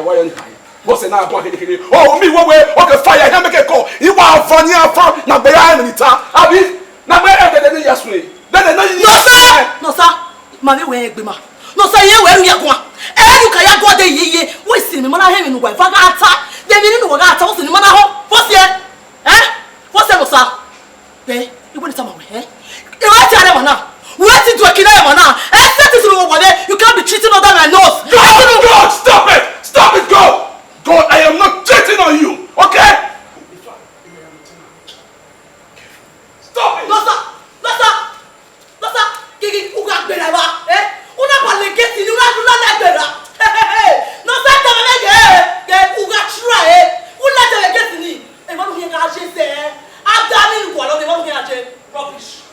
why you high? What's an hour? Oh, me, what way? Okay, fire, I make a call. You are funny, I'm from now behind me. I mean, now where are they? Yes, way. No, sir. Mammy, where be ma? No, sir, you where you are going. And you can't go there, ye. We see me, man, I have in the wife. I got attack. They didn't know what I told in the man. What's here? Eh? What's that, sir? Eh? You want to tell me, eh? You want to tell them now? What did you kill them now? Eh? That is over there. You can't be cheating on them, I know. God, stop it! Stop it, God! God, I am not cheating on you, okay? Stop it! No, sir! No, sir! No, sir! Kiki, who got better? Eh? Who not going to get you? You not like better? Hey! No, sir! Who got try? Who let them get me? And what do you have to say? I've done it. What do you have to say? Rubbish.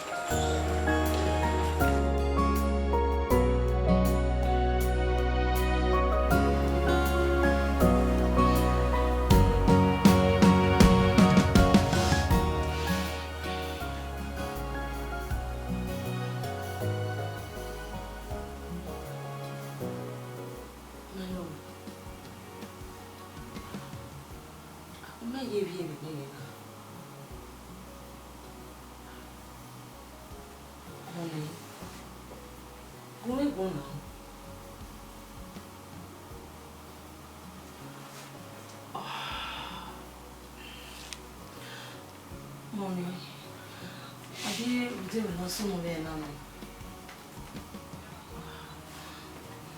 Some of them are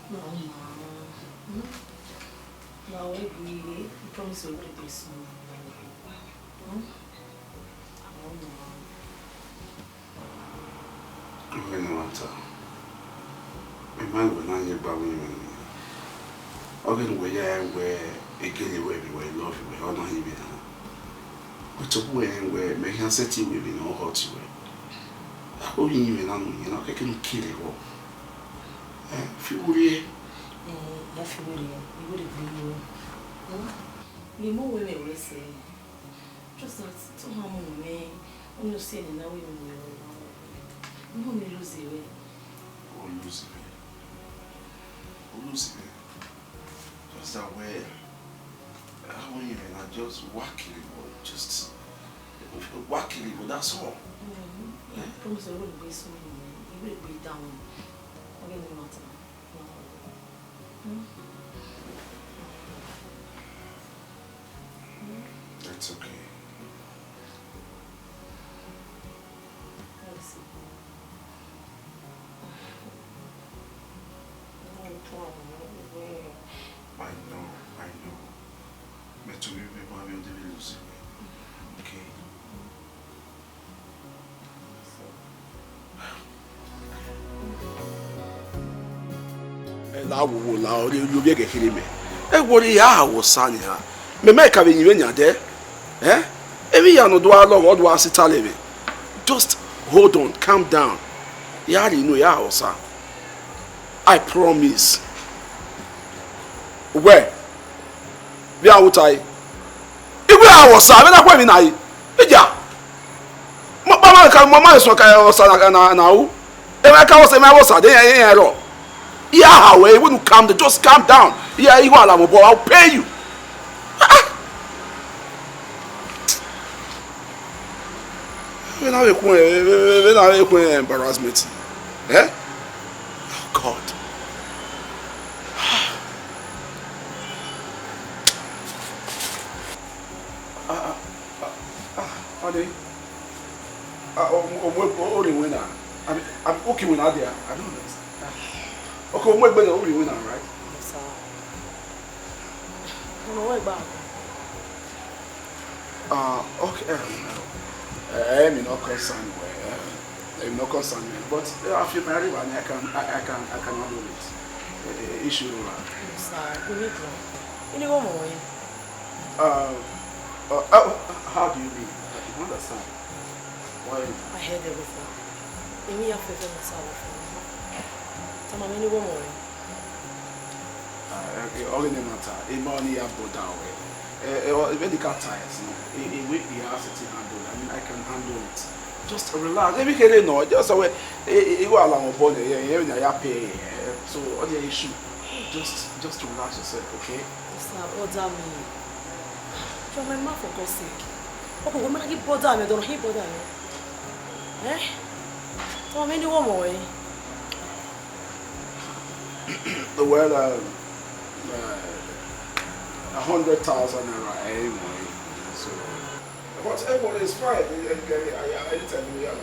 no, we promise you will be soon. Emwanta, my mind will not hear about me. Again, where again, where we love you, or not even. But to where make him set you with no hot way. Oh, you know, I can kill it all. Fury. If you would agree. You know, women will say, just that to harm me, when you say, now we will lose it. Oh, lose it. Oh, lose it. Just that way. I won't even just whack it, just whack it, that's all. I promise I wouldn't be so you will be down. Again, matter. That's okay. I see. I know. But to be able to lose it. Okay. La you be get me. E wori ya was sani ha. Me make have you nya there. Eh? Every year no do along or do asitale. Just hold on, calm down. Ya you know ya was I promise. Where? Be out I. If we are was na kwa mi na yi. Eja. Mama so ka was na u. E ma ka was me was dey yan ro. Yeah, we wouldn't calm down. Just calm down. Yeah, you are boy. I'll pay you. When I embarrassment. Eh? Oh God. Honey. Only winner. I'm okay with Nadia. I don't know. Okay, we're going to win, right? Yes, sir. What about? Okay. I'm not concerned. I'm not concerned. But if you're married, I can handle it. Issue. Yes, sir. You need to. You need one more. How do you mean? You understand? Why? I heard everything. You mean you're feeling myself. Mama, any one more. All in the matter. A money I've got down. Medical tires. A week the house to handle. I mean, I can handle it. Just relax. Every day, no. Just away. You are along a body. You pay. So, what the issue? Just relax yourself, okay? Sir, order me. You're my man for God's sake. Okay, woman, I keep bother me. Don't keep bother me. Eh? So I'm any one more. Well, 100,000 naira anyway. So whatever is fine. Anytime we are.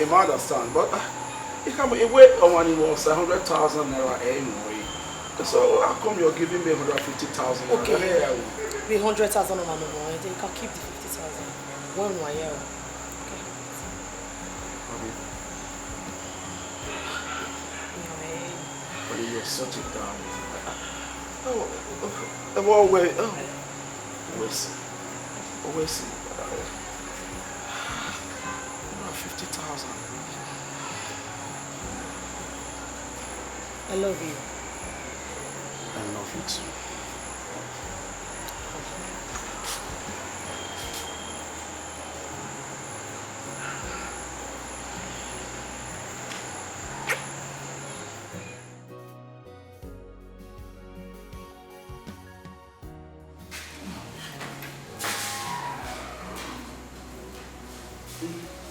I understand, but you can wait on when it was 100,000 naira anyway. So how come you're giving me 150,000? Okay, the 100,000 on my mobile. You can keep the 50,000. One more year. Okay. But you're such a damn. Oh, wait. We'll see. 50,000. I love you. I love you too.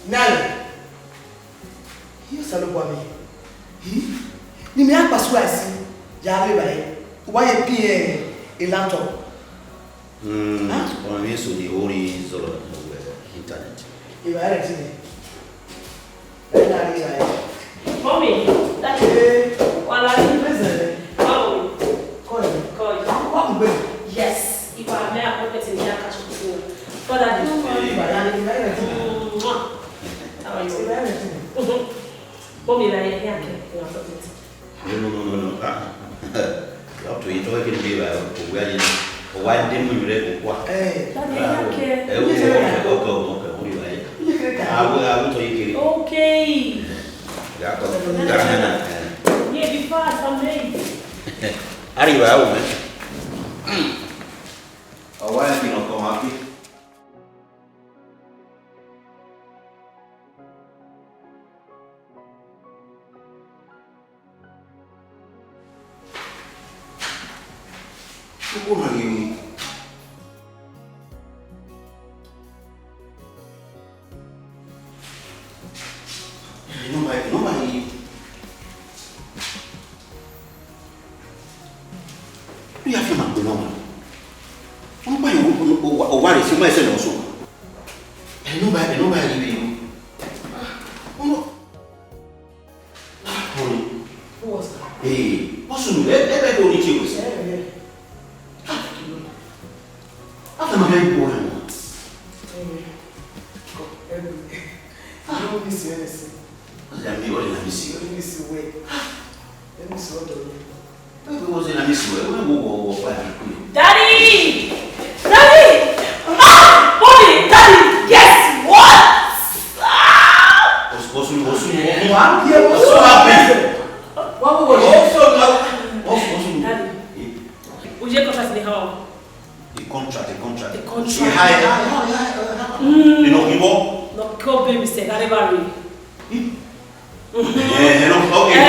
Nalo. Hiyo salo kwa mimi. Nimeapa swasi. Jabe bae. Why PA a laptop? On mie su di ori zolo internet. Iba era tini. Ena ri ai. Mommy, that's it. Wala ni present. Oh. Koi. What mbe? Yes. Iba me appointment in here catch you. Father di. Iba ya ni era tini. Mommy, I am here. No. Up to it, all can be well. Why didn't we read what? Okay. I will tell you. Okay. Yeah, be fast, I'm late. Arriba, woman. Why have you not come happy? Como you? Nobody. We have to make normal. Nobody. What is your message also? Nobody you. Oh no. Who was that? Hey, what's new? Everybody only cheers. After my very boring one. I don't miss you anything. Let me miss you. Let me see where. Let me see what the way. Maybe was in a miss you. When we go Daddy! Daddy! Ah! Mommy! Daddy! Guess what? What's What happened? What was What's Daddy? Would you contract the home? The contract. The contract. You know, no, go baby, say that never read. Yeah, okay.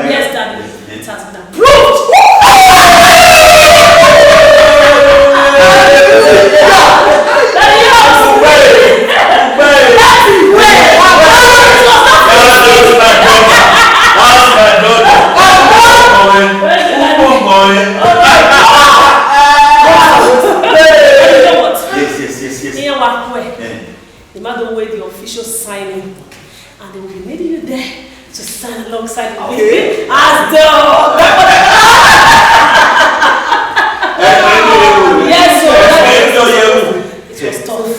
Yes, Daddy. It has been approved. The man will wait the official signing, and they will be meeting you there to stand alongside me. Okay. As though. Yes, sir. It was tough.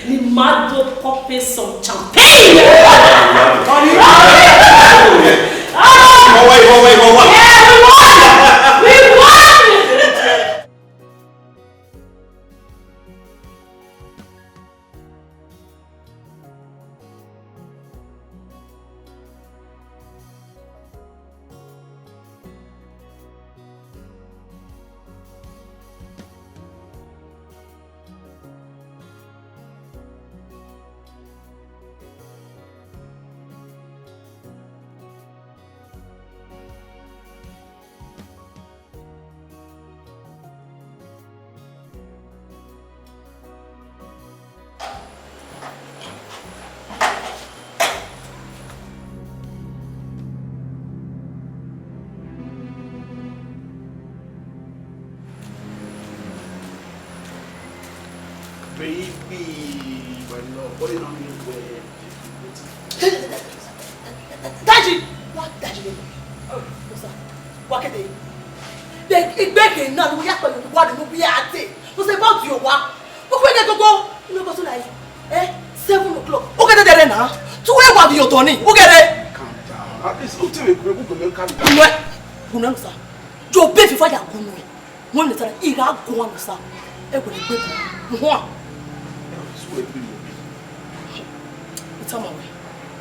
ni máa do popping some champagne. We won!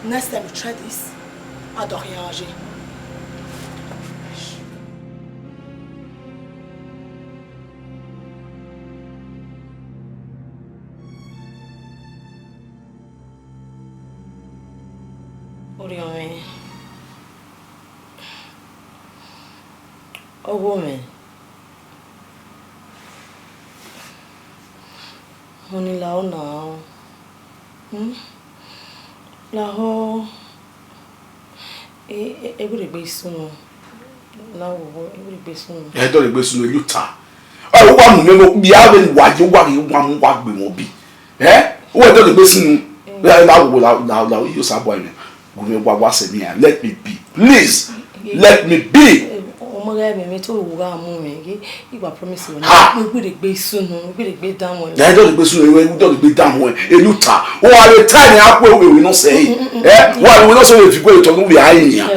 Next time you try this, I don't reagir. What do you mean? A woman. Honey, now. Laho every besun lawo every besun e do le besun you ta o wa mu me bi a be wa je wa gbe mo bi o do le besun la you sa boy me go me wa se me let me be please let me be o mo ga me to wo ga mu me igba promise me na we dey gbe sunu we dey gbe down one na do le gbe sunu we do le gbe down one eluta o wa le time apo we no say wa we no say we fi go to no we ayi ya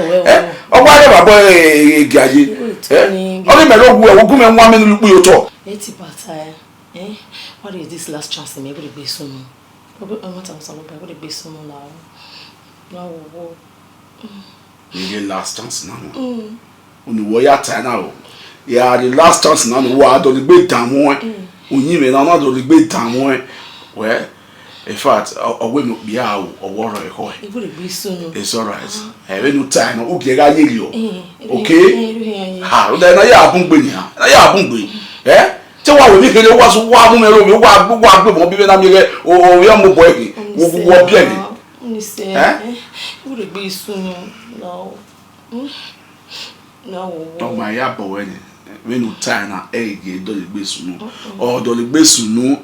o wa le babo egiaje o le me lo gu e wo gu me nwa me lu pu yo to eti pata what is this last chance me we dey gbe sunu o mo ta so we dey gbe sunu la wo the last chance now oni wo ya ta na o ya the last chance now no wa do le gbe down one onyin me na do le gbe down one well in fact owe no bia o woro e ho e bude gbe sunu it's all right we no time o ge ga yeli o okay ha o da na ya abun gbe ni ha na ya abun gbe tí wà wò ní kele wá so wá mú mi ro mi wá gbé mo bi na mi re o ya mo boy ki wo bi e ni se bude gbe sunu no o ma ya bo we ni we no time na ge do le gbe sunu o do le gbe sunu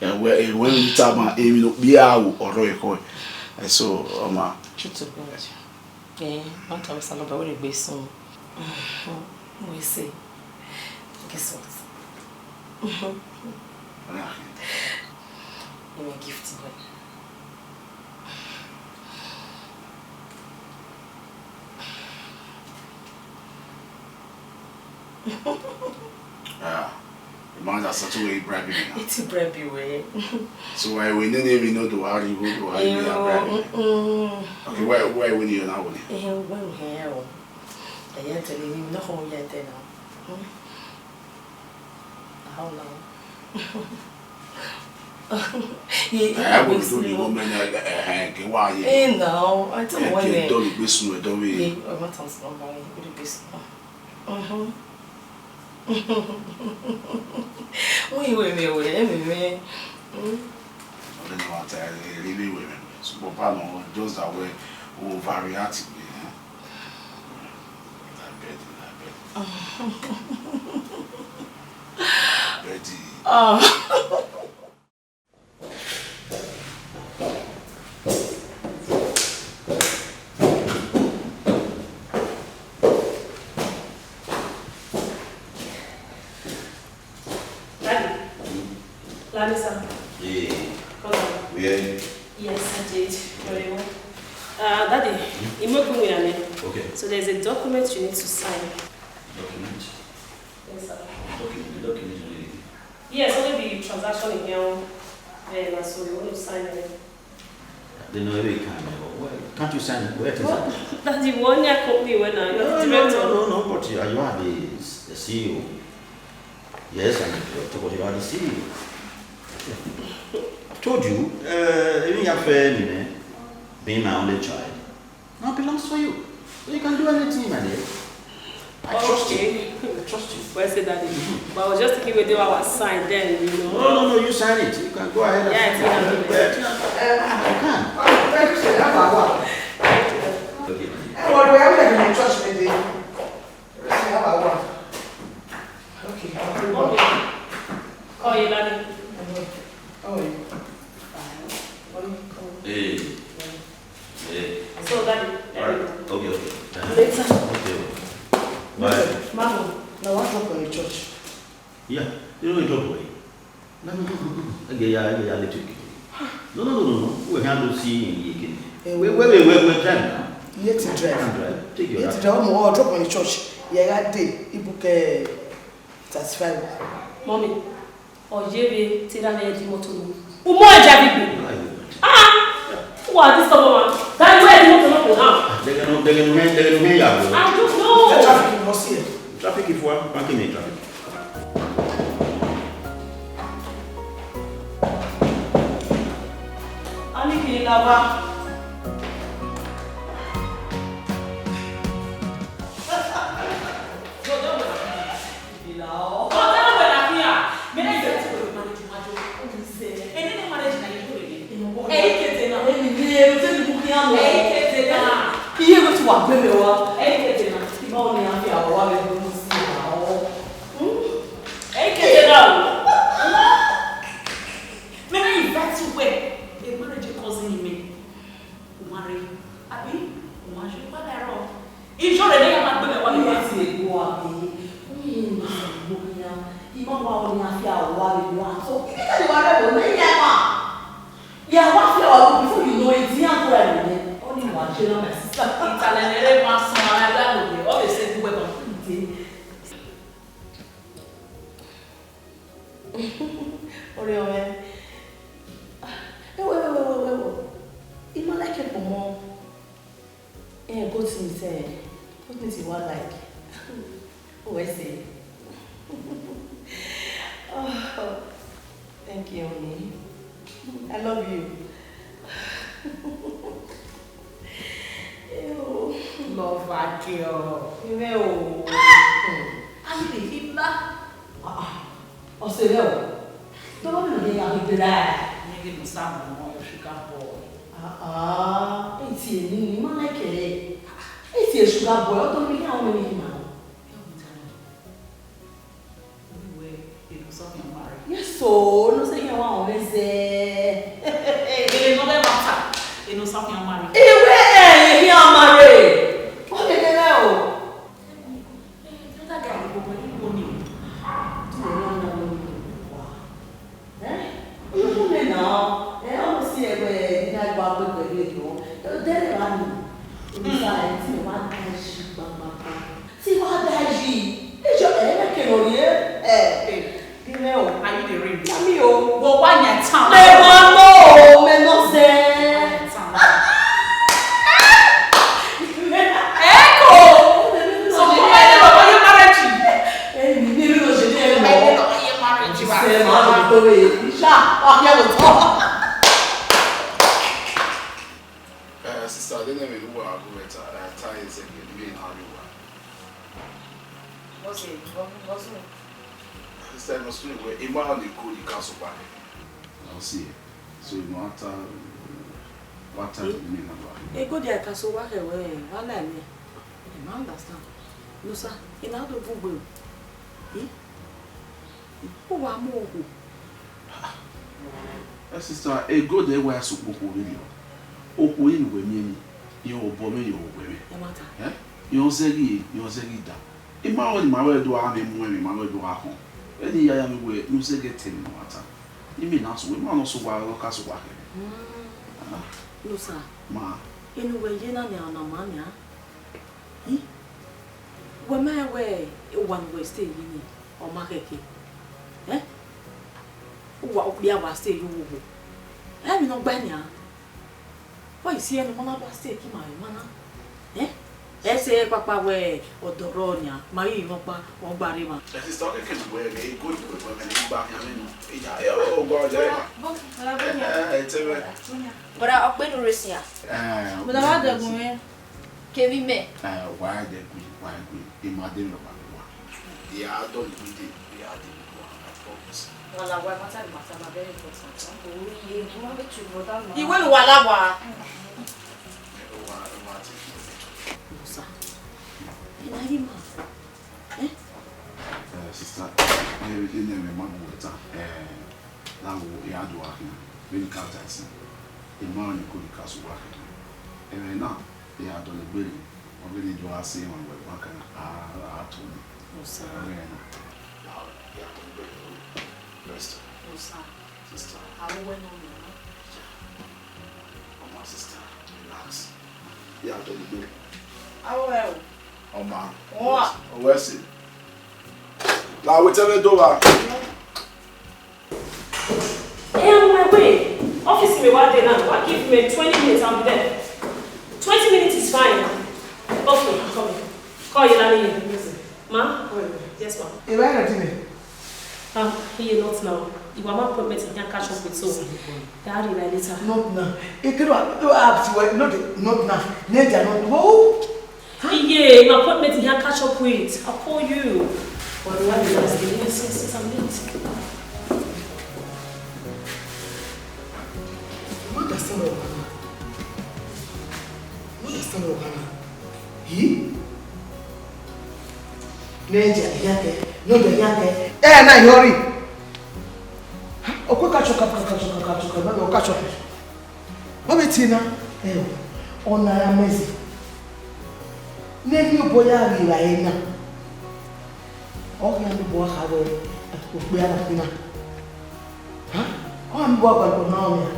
e we ni ta ma e mi no bi a wo oro e ko so o ma chutu god want to salo ba we le gbe sunu we say guess what you're a gift boy. The man that's such a way bragging. It's a brave way. So why we didn't even know the how you go how you are okay, where we need now? When here, I am telling you, no home yet now. How long? I will do the woman why you no, I don't want it. Don't be soon, don't be. I want to spend by with this. Wait. I don't know what I really women. So, Papa, no, just that way, overreacting. I bet. Betty. Yeah. Yes, I did. Very well. Daddy, okay. So there's a document you need to sign. Document? Yes, sir. Document. Yes, only the transaction in here. So you want to sign it. They know you can't you sign it? Where is that? That's the one year company when you're the director. No, but you are the CEO. Yes, I'm the director, but you are the CEO. I've told you, even your friend, being my only child, now belongs to you. So you can do anything, my dear. I trust you. I trust you. Well said, Daddy. But I was just thinking whether I was signed then, you know. No, you sign it. You can go ahead. Yeah, it's I can. Okay. What we have in church today? Okay. Oh, yeah, Daddy. Oh, Hey. So, Daddy. Okay. Later. Okay. Bye. Mama, now what drop on your church? Yeah, you don't drop away. No. Okay, yeah, little. No. We have to see in Where drive now? You need to drive. Take your You need to drive more drop on your church. Yeah, that day, you book 35. Mommy, or JB, Tirana, Moto. Umo Jabi. What is the one? That's where you want to know. They're going to hear you. I don't know. The traffic is not here. Traffic is what? Parking in traffic. I'm in lava. Iye go to wa gbeme wa. Ìbá ò ní àfi àwọ̀ wá lè lóun sí àwọn. Kéde náà. Mẹ́rin ìgbà tí wẹ̀ ẹ̀ marriage cousin mi kò má rí àbí kò má ṣe padà rọ̀. Ìjọ rẹ̀ ní yàrá gbẹ̀mẹ̀ wá nígbà tí ègbò àbí ìbá wa ò ní àfi àwọ̀ wá lè lóun àtọ́. Kíkẹ́ ni wàá rẹ̀ wọ̀ ní ìyàwó. Ìyàwó àfi àwọ̀ before you know it, ìyàwó rẹ̀ nìyẹn. Only one channel, my sister. Italian, my son, I love you. All the same weapon. Wait. It's not like it for more. Yeah, go to me, say. What does you want like? Oh, I say. Oh, thank you, honey. I love you. Love that girl. Meu. Ai, linda. Você viu? Todo mundo vem a vibrar. Ninguém não sabe não, eu sugar boy. Esse menino, mas é que esse sugar boy, eu tô me ligando ao menino. Yes, so não sei quem é o homem, mas ele não deve matar. Ele não sabe quem é o marido. Ele é marido. Olha que legal. Não tá grave, como é que bonito. Eu não sei não. Eu não sei que é igual a ele não. Eu dei lá no. Ele sai, se vai dar se vai dar ele já é que não é. Meu, aí de rir. Amigo, vou ganhar time. Levando, menos Sister, I don't know who are going to tie is again. Me and Harry. What's it? Sister, must know where Emma the code the castle back. I'll see. So Emwanta, what time do you mean about? Go there, castle back away. One line. I understand. No, sir. In how to Google. Who are more? Sister, a go there where I suppose you. Oh, when women, you obey your women. You're saying that. In my own, my way do I mean, my way do I home. Any I am away, you say getting water. You mean also we man also wa local so wa. No sir. Ma. Anyway, you know na man ya. When my way one way stay you or market. Eh? What we have stay you wo. I mean no banya. Why you see any man ba stay ki my man? Eh? Ese papa we odoronya, mai mo pa o gbare ma. That is talking can we go to the women back ya me no. Oh God, but I up when Russia. But I had go Kevin me. Why they go imagine no one. Yeah, I don't do it. Yeah, I didn't. Well, I want to very important. You want to go down. You will wala. Sister, everything in my mom water. Now we are doing very counts. The man you could cast working. And now they are doing the building. Already do our same one with one kind of to me. No, sir. Rest. No, sir. Sister. I will wait on you. Oh, my sister, relax. Yeah, doing the building. I will. Oh, man. What? Where's it? Now we tell me door. Hey, I'm on my way. Office me one day now. I give me 20 minutes. I'll be there. 20 minutes is fine. Okay, I'm coming. Call you later. Listen, ma. Yes, ma. If I had it, He not now. You want my appointment in here catch up with so. Daddy later. not now. It could have not now. Nature not. Whoa. Yeah, my appointment in here catch up with. I'll call you. But the one is last day. Yes, I'm late. What does the He? Nature, yake. No, the yake. Now hurry. Catch up. What is it now? On a messy. Name you boy, I now. All you boy have a huh? I'm walking now.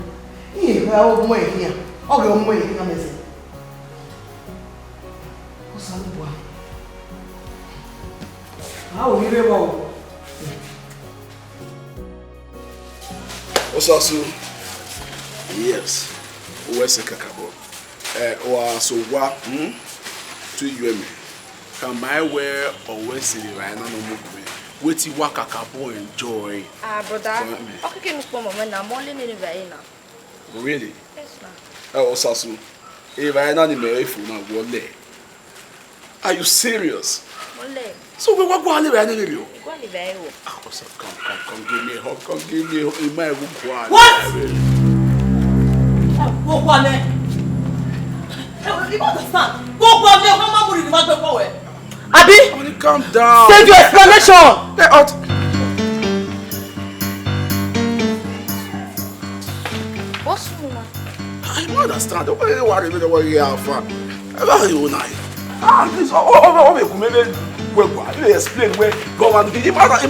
Here, I'll wait here. I'll go away. What's up, boy? How you go? Also, yes, where's the cacao? Or so what? To you and me. Can my wear or where city right now? No more. Wait, you walk a cacao enjoy. Brother. Okay, no problem. I'm only in Vienna. Really? Yes, ma'am. Oh, Sasu. If I not in my phone, I will lay. Are you serious? Only. So we walk one right in you. Go very well. Come, give me a hug. Come, give me a hug. In my room, what? Go on there. You understand? Go on there. How much money do you want? Abi? Calm down. Save your explanation. Get out. What's wrong? I don't understand. Don't worry about what you have for. How are you now? Please, you explain where go and be. What are you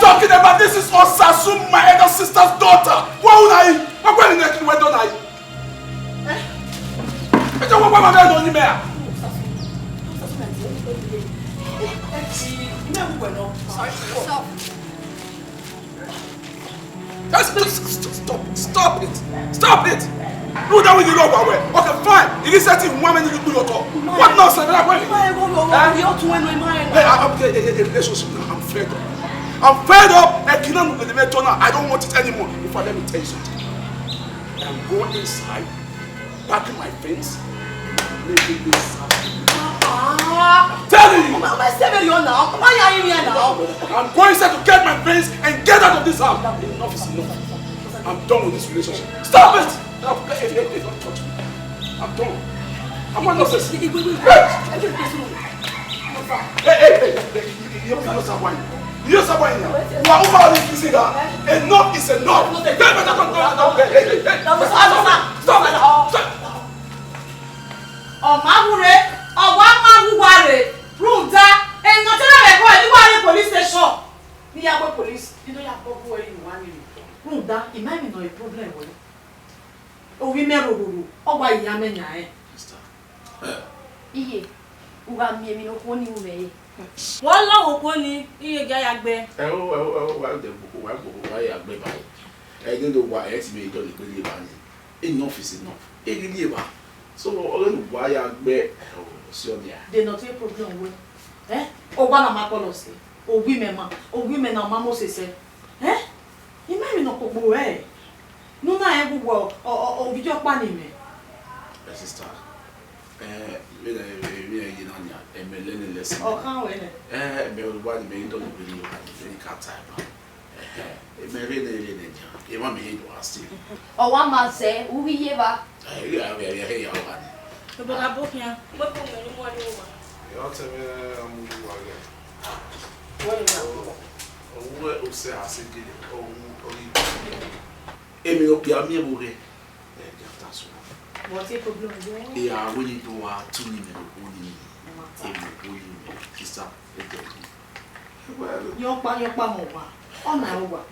talking about? This is Osasum, my elder sister's daughter. What would I? What are you doing? What don't I? I don't want to go to the Stop it! No, that will you go away. Okay, fine. It is setting 1 minute to do your talk. What nonsense? I'm fed up. I don't want it anymore. In fact, let me tell you something. I'm going inside, packing my things, leaving this house. I'm telling you. I'm going inside to get my things and get out of this house. Enough is enough. I'm done with this relationship. Stop it! Don't touch me. I'm done. I'm not nonsense. Enough is enough. Stop. Omagure, Owamagure, Ruda, and not another police station. The police, you know, you have where you want me. Ruda, it might be no problem with it. Oh, we may rule. Oh, why Yamena? Iye, uga mi no koni ume. Wọ́n lọ́wọ́ kó ní iye gẹ́ àgbẹ̀. Why àgbẹ̀ báyìí? Ẹni ló wà ẹ́ ti mi ìjọ ìpele ìbá ni. Enough is enough. Èyí ni ìbá. So ọlọ́run wà àgbẹ̀ sí ọ̀nìyà. They not a problem with. Ọba na ma kọlọ sí. Òwí mẹ́ma na ọma Mose sẹ́. Ìmọ̀ ìrìnà gbogbo ẹ̀. Nínú àyẹ̀ gbogbo òbíjọ́ pa ni mẹ́. Sister. Learning lesson. Oh, how is it? Me what me don't really very cat type. Me really. You want me to ask you. Oh, one man say, "Ubi yeba." Yeah, yeah. But I book here. What for me more over? You tell me I'm again. What is that? What say I said oh, Emi opia mi ebore. That's one. What's the problem? Yeah, we need to 2 minutes only. Sister, your pa mova. On my over.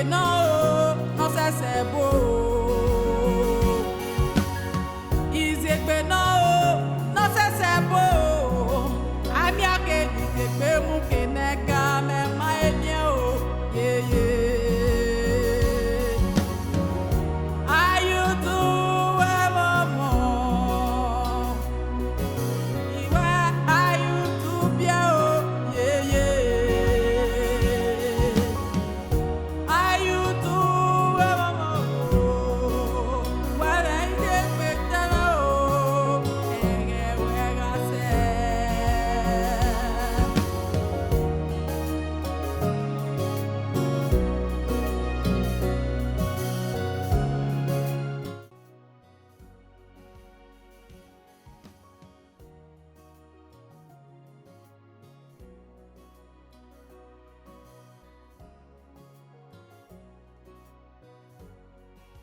No.